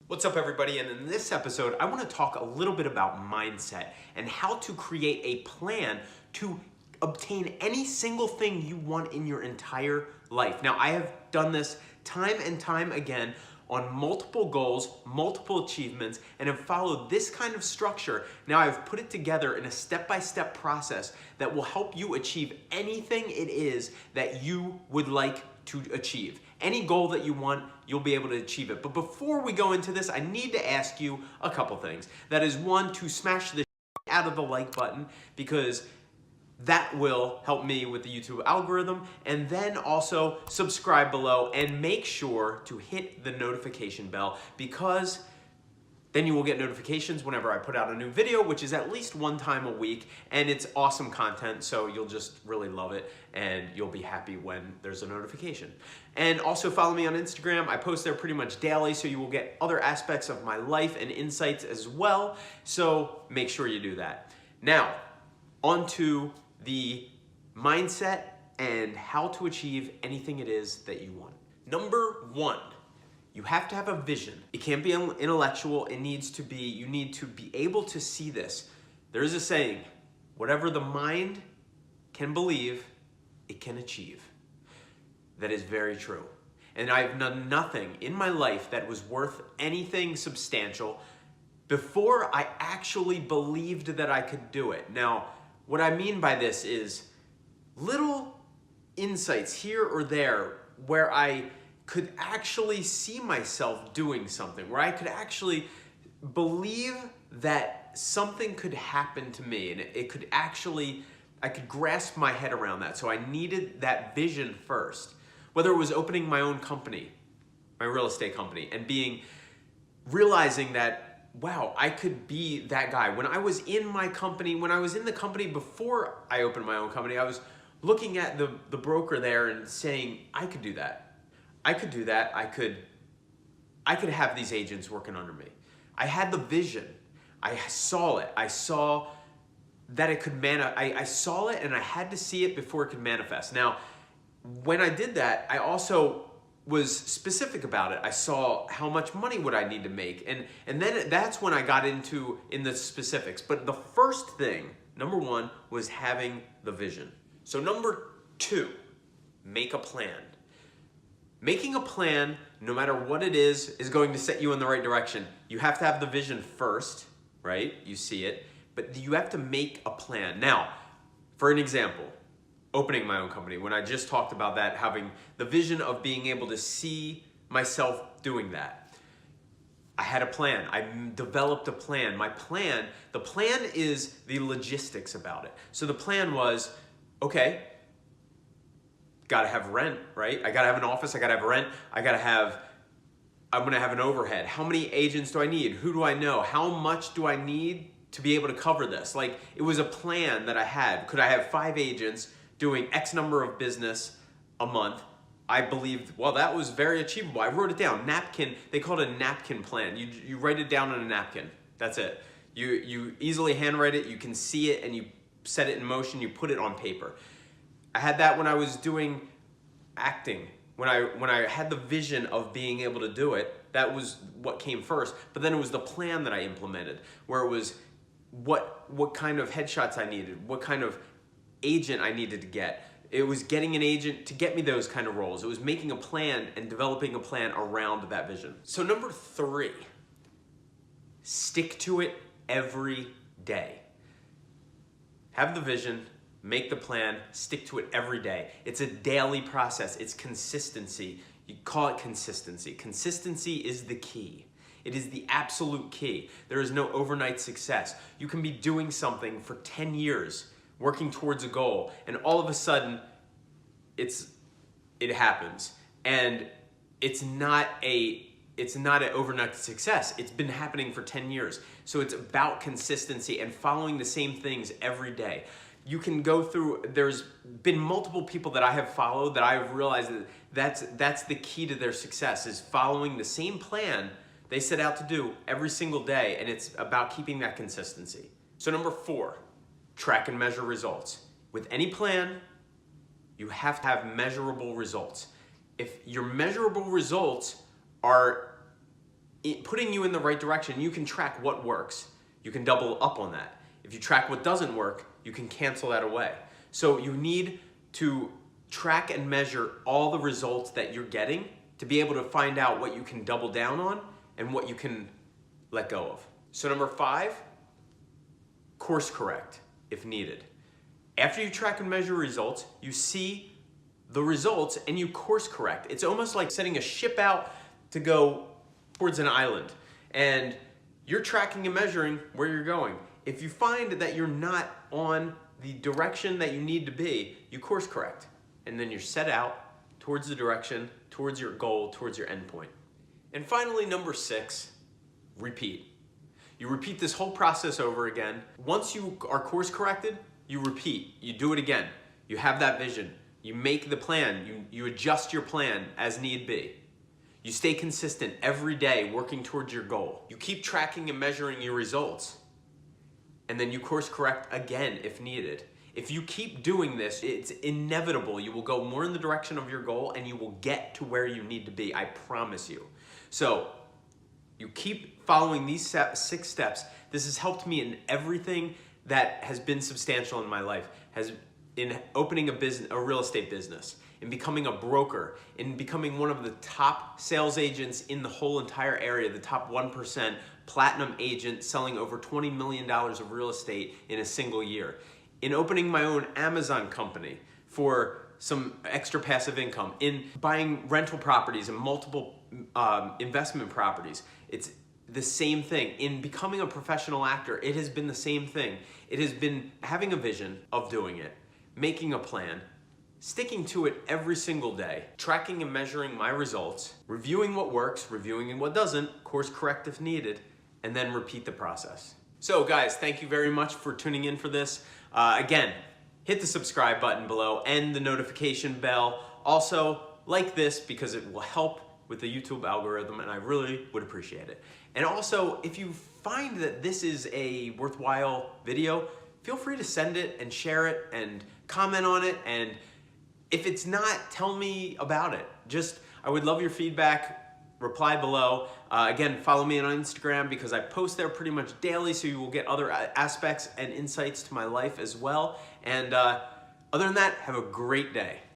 What's up, everybody? And in this episode, I want to talk a little bit about mindset and how to create a plan to obtain any single thing you want in your entire life. Now, I have done this time and time again on multiple goals, multiple achievements, and have followed this kind of structure. Now I've put it together in a step-by-step process that will help you achieve anything it is that you would like to achieve. Any goal that you want, you'll be able to achieve it. But before we go into this, I need to ask you a couple things. That is, one, to smash the out of the like button, because that will help me with the YouTube algorithm, and then also subscribe below and make sure to hit the notification bell, because then you will get notifications whenever I put out a new video, which is at least one time a week, and it's awesome content, so you'll just really love it, and you'll be happy when there's a notification. And also follow me on Instagram. I post there pretty much daily, so you will get other aspects of my life and insights as well, so make sure you do that. Now, on to the mindset and how to achieve anything it is that you want. Number one, you have to have a vision. It can't be intellectual. It needs to be, you need to be able to see this. There is a saying, whatever the mind can believe, it can achieve. That is very true. And I've done nothing in my life that was worth anything substantial before I actually believed that I could do it. Now, what I mean by this is little insights here or there where I could actually see myself doing something, where I could actually believe that something could happen to me, and it could actually, I could grasp my head around that. So I needed that vision first. Whether it was opening my own company, my real estate company, and realizing that, wow, I could be that guy. When I was in my company, when I was in the company before I opened my own company, I was looking at the broker there and saying, I could do that. I could do that. I could have these agents working under me. I had the vision. I saw it. I saw that it could I saw it, and I had to see it before it could manifest. Now, when I did that, I also was specific about it. I saw how much money would I need to make, and then that's when I got into the specifics. But the first thing, number one, was having the vision. So number two, make a plan. Making a plan, no matter what it is going to set you in the right direction. You have to have the vision first, right? You see it, but you have to make a plan. Now, for an example, opening my own company, when I just talked about that, having the vision of being able to see myself doing that. I had a plan. I developed a plan. The plan is the logistics about it. So the plan was, okay, gotta have rent, right? I gotta have an office, I gotta have rent, I'm gonna have an overhead. How many agents do I need? Who do I know? How much do I need to be able to cover this? Like, it was a plan that I had. Could I have 5 agents doing X number of business a month? I believed, well, that was very achievable. I wrote it down. Napkin, they called it a napkin plan. You write it down on a napkin. That's it. You easily handwrite it, you can see it, and you set it in motion, you put it on paper. I had that when I was doing acting. When I had the vision of being able to do it, that was what came first. But then it was the plan that I implemented, where it was what kind of headshots I needed, what kind of agent I needed to get. It was getting an agent to get me those kind of roles. It was making a plan and developing a plan around that vision. So number 3, stick to it every day. Have the vision, make the plan, stick to it every day. It's a daily process. It's consistency. You call it consistency. Consistency is the key. It is the absolute key. There is no overnight success. You can be doing something for 10 years, working towards a goal, and all of a sudden it happens, and it's not an overnight success. It's been happening for 10 years. So it's about consistency and following the same things every day. You can go through, there's been multiple people that I have followed that I've realized that that's the key to their success, is following the same plan they set out to do every single day, and it's about keeping that consistency. So number 4, track and measure results. With any plan, you have to have measurable results. If your measurable results are putting you in the right direction. You can track what works. You can double up on that. If you track what doesn't work, you can cancel that away. So you need to track and measure all the results that you're getting to be able to find out what you can double down on and what you can let go of. So number 5, course correct if needed. After you track and measure results, you see the results and you course correct. It's almost like setting a ship out to go towards an island, and you're tracking and measuring where you're going. If you find that you're not on the direction that you need to be, you course correct, and then you're set out towards the direction, towards your goal, towards your end point. And finally, number 6, repeat. You repeat this whole process over again. Once you are course corrected, you repeat, you do it again. You have that vision. You make the plan, you adjust your plan as need be. You stay consistent every day working towards your goal. You keep tracking and measuring your results, and then you course correct again if needed. If you keep doing this, it's inevitable. You will go more in the direction of your goal and you will get to where you need to be, I promise you. So you keep following these 6 steps. This has helped me in everything that has been substantial in my life, in opening a real estate business, in becoming a broker, in becoming one of the top sales agents in the whole entire area, the top 1% platinum agent selling over $20 million of real estate in a single year, in opening my own Amazon company for some extra passive income, in buying rental properties and multiple investment properties. It's the same thing. In becoming a professional actor, it has been the same thing. It has been having a vision of doing it, making a plan, sticking to it every single day, tracking and measuring my results, reviewing what works, reviewing what doesn't, course correct if needed, and then repeat the process. So guys, thank you very much for tuning in for this. Again, hit the subscribe button below and the notification bell. Also, like this because it will help with the YouTube algorithm, and I really would appreciate it. And also, if you find that this is a worthwhile video, feel free to send it and share it and comment on it. And if it's not, tell me about it. I would love your feedback. Reply below. Again, follow me on Instagram because I post there pretty much daily, so you will get other aspects and insights to my life as well. And other than that, have a great day.